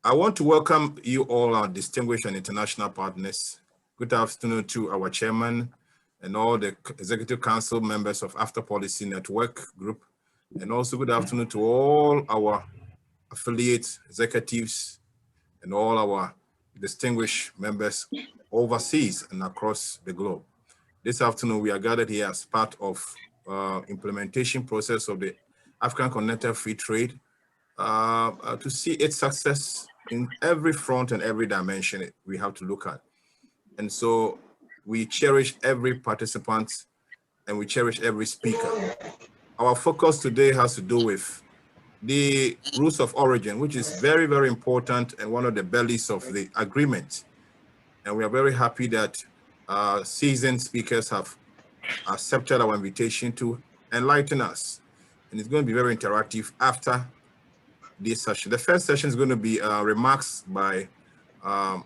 I want to welcome you all, our distinguished and international partners. Good afternoon to our chairman and all the executive council members of After Policy Network Group, and also good afternoon to all our affiliates, executives, and all our distinguished members overseas and across the globe. This afternoon, we are gathered here as part of implementation process of the African Continental Free Trade to see its success in every front and every dimension we have to look at. And so we cherish every participant and we cherish every speaker. Our focus today has to do with the rules of origin, which is very, very important and one of the bellies of the agreement. And we are very happy that seasoned speakers have accepted our invitation to enlighten us. And it's going to be very interactive after this session. The first session is going to be remarks by our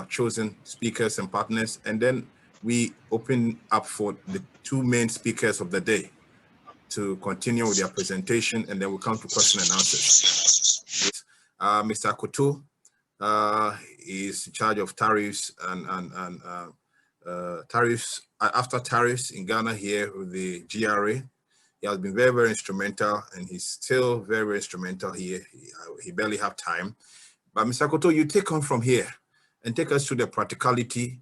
chosen speakers and partners, and then we open up for the two main speakers of the day to continue with their presentation, and then we'll come to question and answers. Mr. Akoto is in charge of tariffs and tariffs after tariffs in Ghana here with the GRA. He has been very, very instrumental, and he's still very, very instrumental here. He barely have time. But Mr. Akoto, you take on from here and take us through the practicality.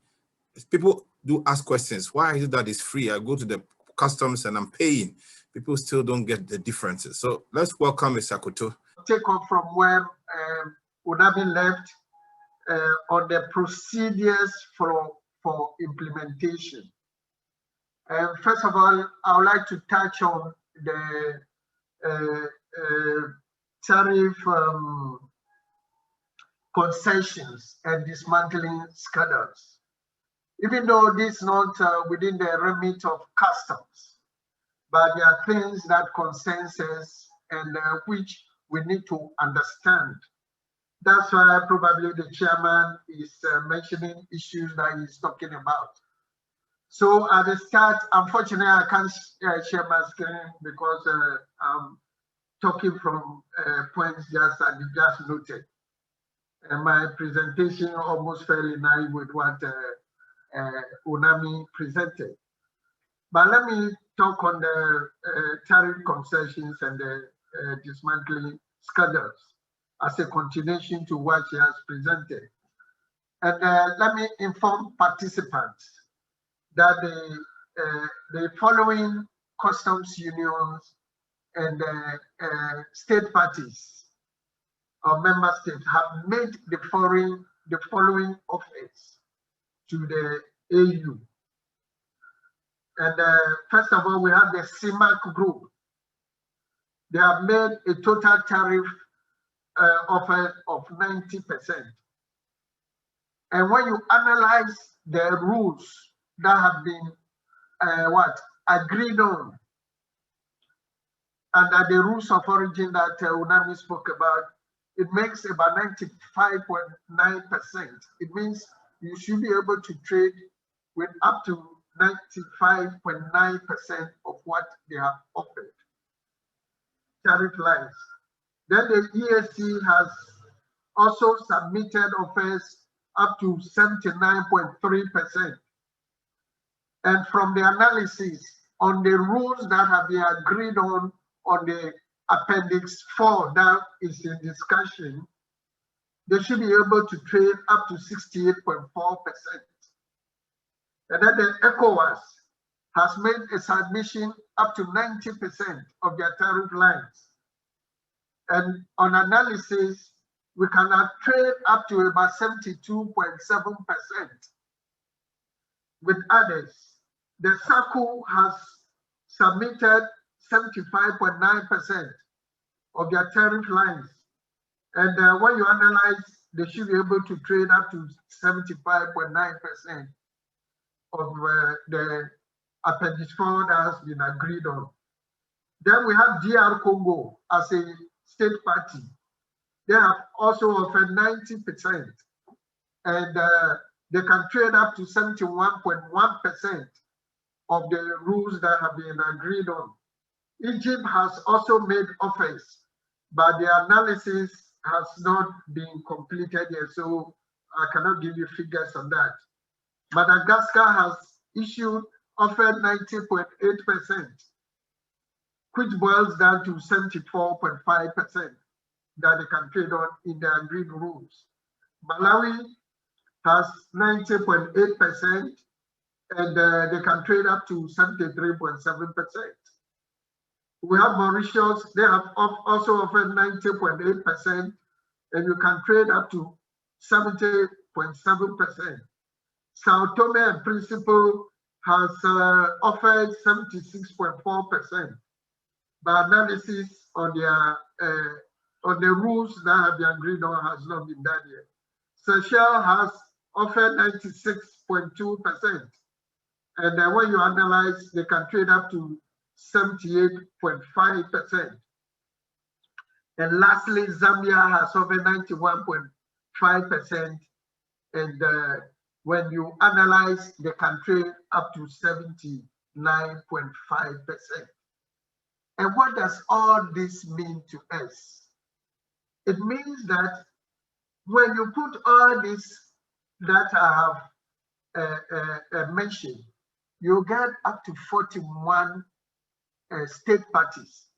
People do ask questions. Why is it that it's free? I go to the customs and I'm paying. People still don't get the differences. So let's welcome Mr. Akoto. Take off from where Unami left on the procedures for implementation. First of all, I would like to touch on the tariff concessions and dismantling schedules. Even though this is not within the remit of customs, but there are things that concerns us and which we need to understand. That's why probably the chairman is mentioning issues that he's talking about. So at the start, unfortunately, I can't share my screen because I'm talking from points just noted. And my presentation almost fell in line with what Unami presented. But let me talk on the tariff concessions and the dismantling schedules as a continuation to what she has presented. And let me inform participants that the following customs unions and state parties or member states have made the following offers to the AU. And first of all, we have the CIMAC group. They have made a total tariff offer of 90%. And when you analyze the rules that have been agreed on under the rules of origin that Unami spoke about, it makes about 95.9%. It means you should be able to trade with up to 95.9% of what they have offered. Tariff lines. Then the ESC has also submitted offers up to 79.3%. And from the analysis on the rules that have been agreed on the Appendix 4 that is in discussion, they should be able to trade up to 68.4%. And then the ECOWAS has made a submission up to 90% of their tariff lines. And on analysis, we cannot trade up to about 72.7% with others. The SACU has submitted 75.9% of their tariff lines. And when you analyze, they should be able to trade up to 75.9% of the Appendix 4 that has been agreed on. Then we have DR Congo as a state party. They have also offered 90%, and they can trade up to 71.1% of the rules that have been agreed on. Egypt has also made offers, but the analysis has not been completed yet, so I cannot give you figures on that. Madagascar has offered 90.8%, which boils down to 74.5% that they can trade on in the agreed rules. Malawi has 90.8%, and they can trade up to 73.7%. We have Mauritius, they have also offered 90.8%, and you can trade up to 70.7%. Sao Tome and Principe has offered 76.4%. The analysis on the rules that have been agreed on has not been done yet. Seychelles has offered 96.2%. And then when you analyze, they can trade up to 78.5%. And lastly, Zambia has offered 91.5%. And when you analyze, they can trade up to 79.5%. And what does all this mean to us? It means that when you put all this that I have mentioned, you get up to 41 state parties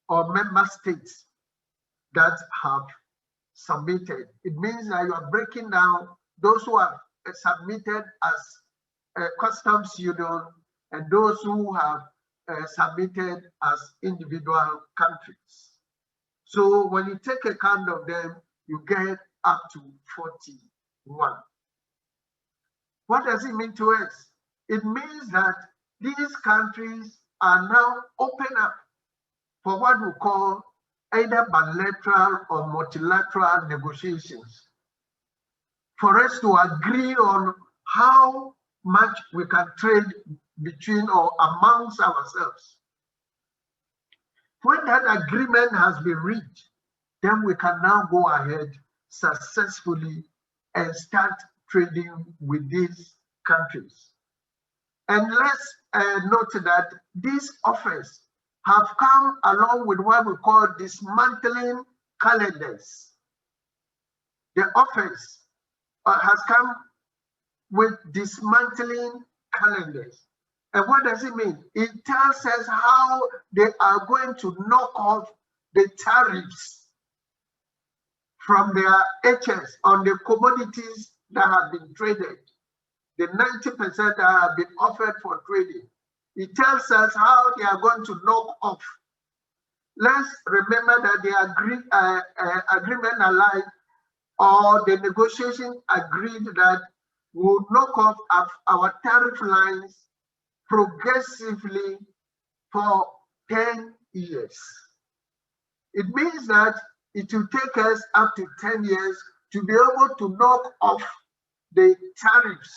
or member states that have submitted. It means that you are breaking down those who have submitted as a customs union and those who have submitted as individual countries. So when you take account of them, you get up to 41. What does it mean to us? It means that these countries are now open up for what we call either bilateral or multilateral negotiations, for us to agree on how much we can trade between or amongst ourselves. When that agreement has been reached, then we can now go ahead successfully and start trading with these countries. And let's note that these offers have come along with what we call dismantling calendars. The offers has come with dismantling calendars. And what does it mean? It tells us how they are going to knock off the tariffs from their HS on the commodities that have been traded, the 90% that have been offered for trading. It tells us how they are going to knock off. Let's remember that the agreement alive or the negotiation agreed that we will knock off our tariff lines progressively for 10 years. It means that it will take us up to 10 years to be able to knock off the tariffs.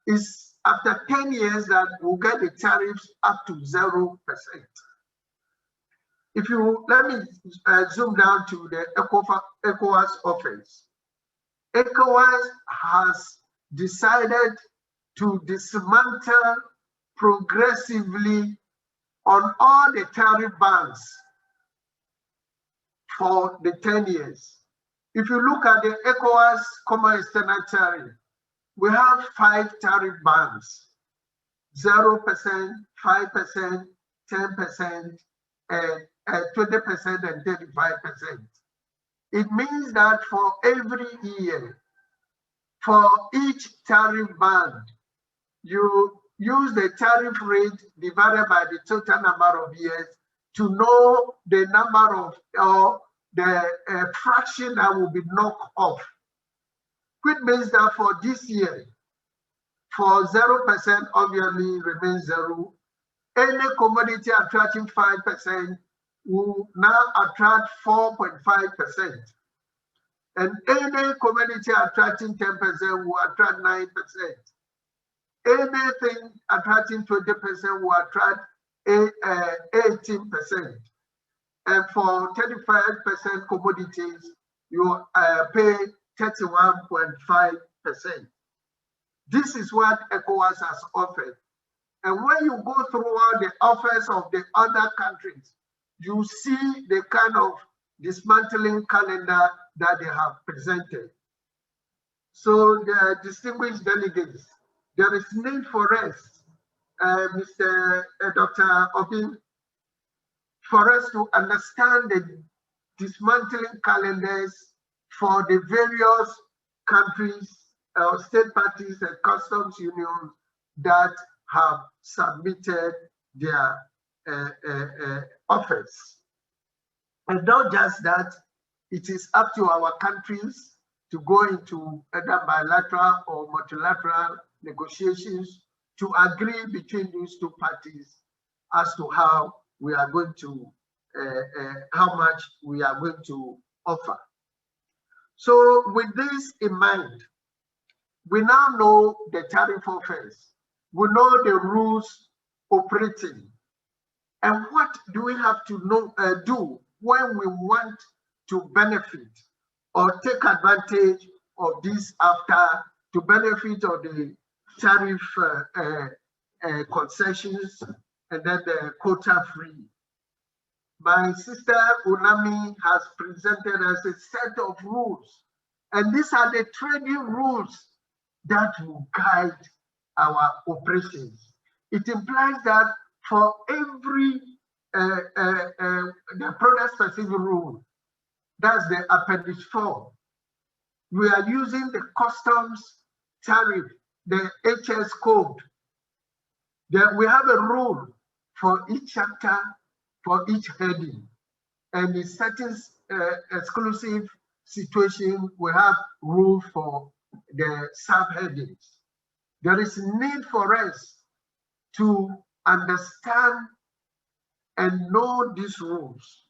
It's after 10 years that we'll get the tariffs up to 0%. If you let me zoom down to the ECOWAS offers. ECOWAS has decided to dismantle progressively on all the tariff bans for the 10 years. If you look at the ECOWAS common external tariff, we have 5 tariff bans: 0%, 5%, 10%, and 20% and 35%. It means that for every year, for each tariff band, you use the tariff rate divided by the total number of years to know the number of or the fraction that will be knocked off. Which means that for this year, for 0% obviously remains 0. Any commodity attracting 5% will now attract 4.5%. And any commodity attracting 10% will attract 9%. Anything attracting 20% will attract 18%. And for 35% commodities, you pay 31.5%. This is what ECOWAS has offered. And when you go through all the offers of the other countries, you see the kind of dismantling calendar that they have presented. So the distinguished delegates, there is need for us, Dr. Obin, for us to understand the dismantling calendars for the various countries, state parties and customs unions that have submitted their offers. And not just that, it is up to our countries to go into either bilateral or multilateral negotiations to agree between these two parties as to how we are going to, how much we are going to offer. So with this in mind, we now know the tariff offers. We know the rules operating. And what do we have to know, do when we want to benefit or take advantage of this after, to benefit of the tariff concessions and then the quota free? My sister Unami has presented us a set of rules, and these are the trading rules that will guide our operations. It implies that for every the product specific rule, that's the appendix 4, we are using the customs tariff, the HS code. We have a rule for each chapter, for each heading, and in certain exclusive situation, we have rule for the subheadings. There is need for us to understand and know these rules.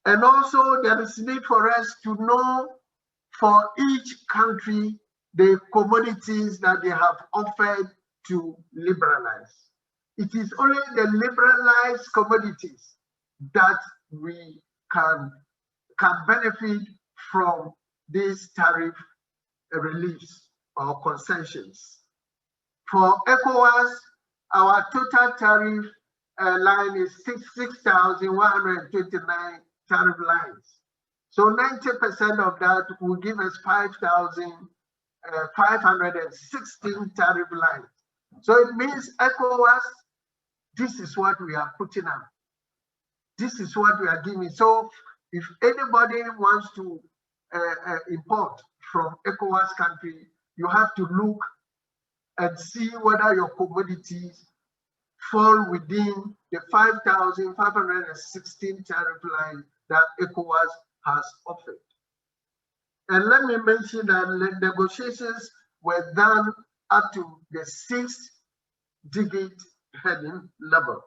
And also there is need for us to know for each country the commodities that they have offered to liberalize. It is only the liberalized commodities that we can benefit from these tariff reliefs or concessions. For ECOWAS, our total tariff line is 6,129 tariff lines. So 90% of that will give us 5,516 tariff lines. So it means ECOWAS, this is what we are putting up. This is what we are giving. So if anybody wants to import from ECOWAS country, you have to look and see whether your commodities fall within the 5,516 tariff line that ECOWAS has offered. And let me mention that the negotiations were done up to the 6-digit heading level.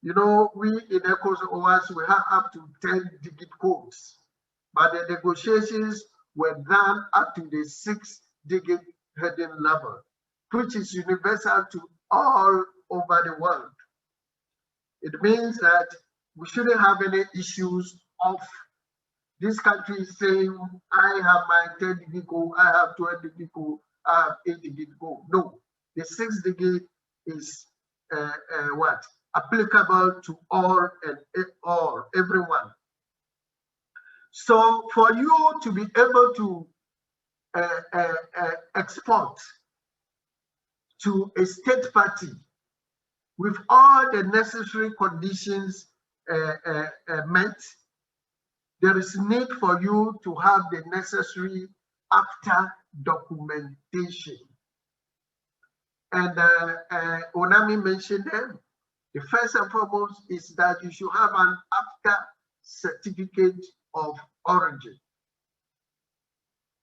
You know, we in ECOWAS, we have up to 10-digit codes, but the negotiations were done up to the 6-digit heading level, which is universal to all over the world. It means that we shouldn't have any issues of this country saying, I have my 10-digit code, I have 12-digit code, I have 8-digit code. No, the 6-digit is what? Applicable to all and everyone. So for you to be able to export to a state party with all the necessary conditions met, there is need for you to have the necessary AFTA documentation. And Onami mentioned them. The first and foremost is that you should have an AFTA certificate of origin.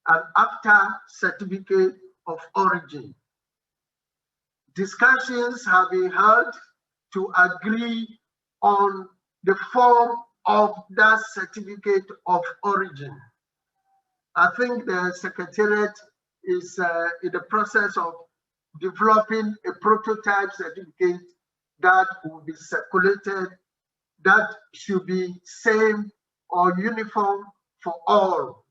An AFTA certificate of origin. Discussions have been held to agree on the form of that certificate of origin. I think the Secretariat is in the process of developing a prototype certificate that will be circulated, that should be same or uniform for all.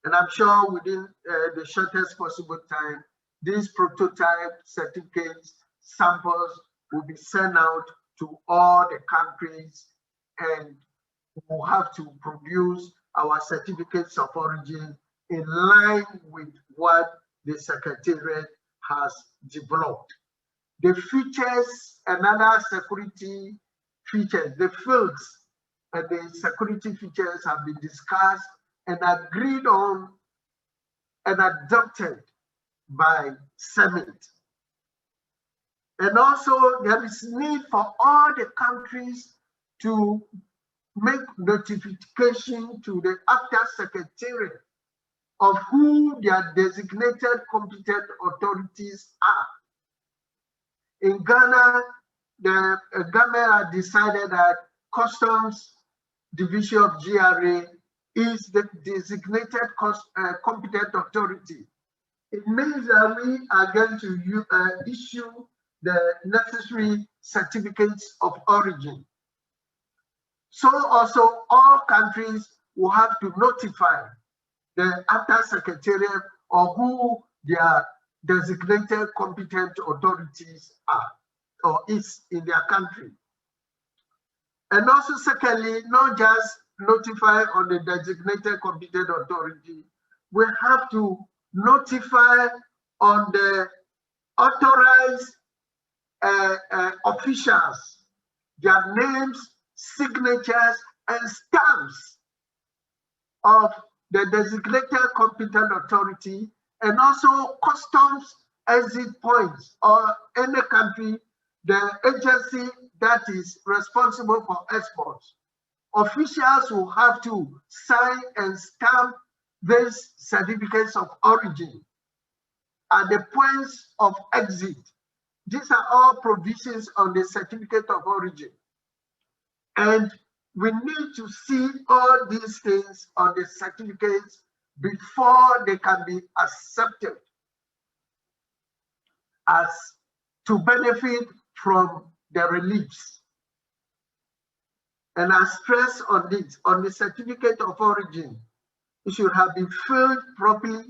And I'm sure within the shortest possible time, these prototype certificates samples will be sent out to all the countries, and will have to produce our certificates of origin in line with what the Secretariat has developed. The features and other security features, the fields and the security features have been discussed and agreed on and adopted by Summit. And also there is need for all the countries to make notification to the APTA Secretariat of who their designated competent authorities are. In Ghana, the government has decided that Customs Division of GRA is the designated competent authority. It means that we are going to issue the necessary certificates of origin. So also all countries will have to notify the APTA Secretariat or who their designated competent authorities are or is in their country. And also secondly, not just notify on the designated competent authority, we have to notify on the authorized officials, their names, signatures, and stamps of the designated competent authority, and also customs exit points or any country, the agency that is responsible for exports. Officials will have to sign and stamp these certificates of origin at the points of exit. These are all provisions on the certificate of origin. And we need to see all these things on the certificates before they can be accepted as to benefit from the reliefs. And I stress on this, on the certificate of origin, it should have been filled properly.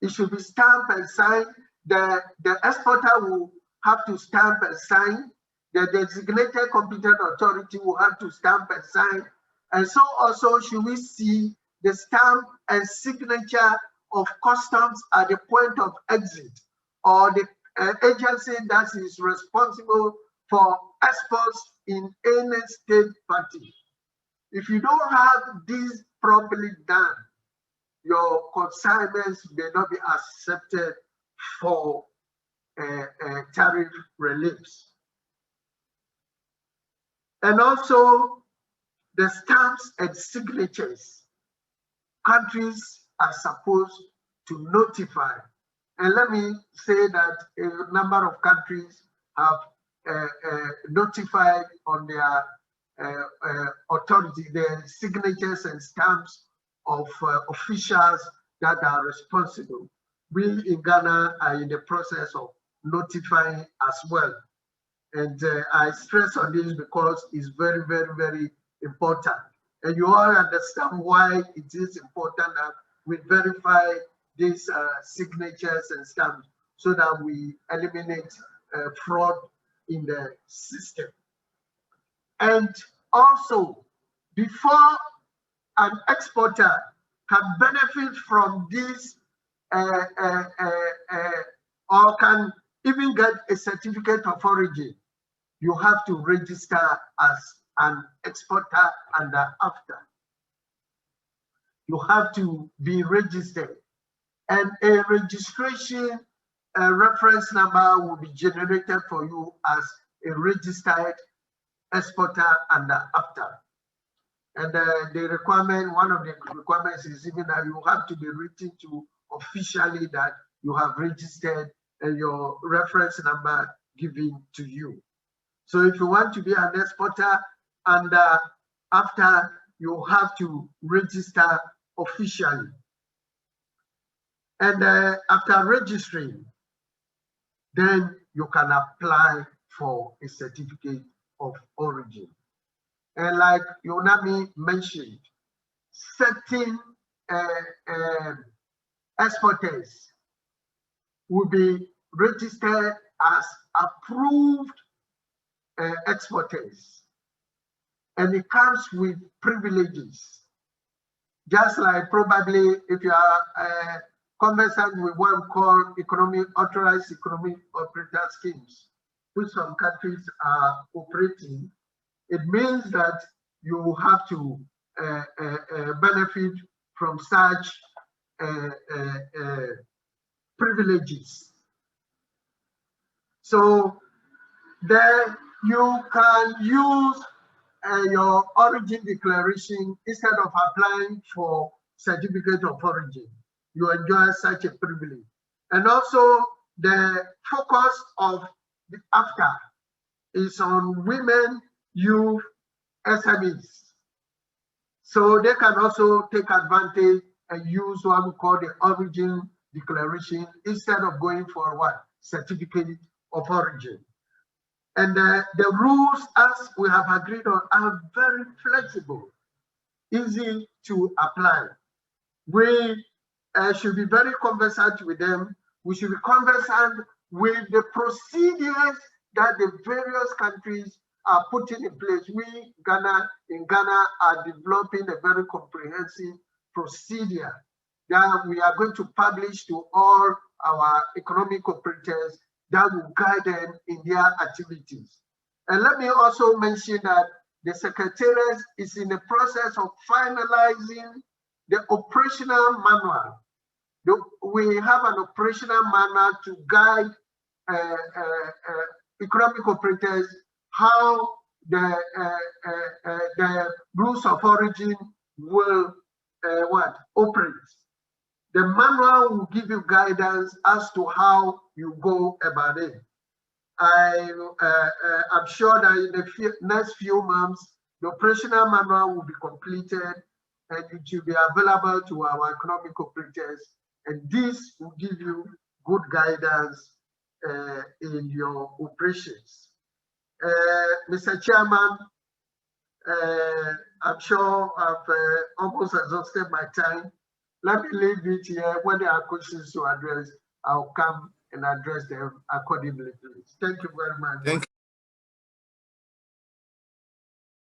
It should be stamped and signed. The exporter will have to stamp and sign. The designated competent authority will have to stamp and sign. And so also should we see the stamp and signature of customs at the point of exit, or the agency that is responsible for exports in any state party. If you don't have this properly done, your consignments may not be accepted for tariff reliefs. And also the stamps and signatures, countries are supposed to notify. And let me say that a number of countries have notified on their authority, their signatures and stamps of officials that are responsible. We in Ghana are in the process of notifying as well. And I stress on this because it's very, very, very important. And you all understand why it is important that we verify these signatures and stamps so that we eliminate fraud in the system. And also, before an exporter can benefit from this or can even get a certificate of origin, you have to register as an exporter under AFTA. You have to be registered, and a registration reference number will be generated for you as a registered exporter under AFTA. And the requirement, one of the requirements is even that you have to be written to officially that you have registered and your reference number given to you. So if you want to be an exporter under AFTA, you have to register officially. And after registering, then you can apply for a certificate of origin. And like Yonami mentioned, certain exporters will be registered as approved exporters. and it comes with privileges. Just like probably if you are conversant with what we call authorized economic operator schemes, which some countries are operating, it means that you have to benefit from such privileges. So then you can use your origin declaration instead of applying for certificate of origin. You enjoy such a privilege. And also the focus of the AFTA is on women, youth, SMEs. So they can also take advantage and use what we call the origin declaration instead of going for what? Certificate of origin. And the rules, as we have agreed on, are very flexible, easy to apply. We should be very conversant with them. We should be conversant with the procedures that the various countries are putting in place. We, in Ghana, are developing a very comprehensive procedure that we are going to publish to all our economic operators that will guide them in their activities. And let me also mention that the Secretariat is in the process of finalizing the operational manual. We have an operational manual to guide economic operators how the rules of origin will operate. The manual will give you guidance as to how you go about it. I'm sure that in the next few months, the operational manual will be completed and it will be available to our economic operators. And this will give you good guidance in your operations. Mr. Chairman, I'm sure I've almost exhausted my time. Let me leave it here. When there are questions to address, I'll come and address them accordingly. Thank you very much. Thank you.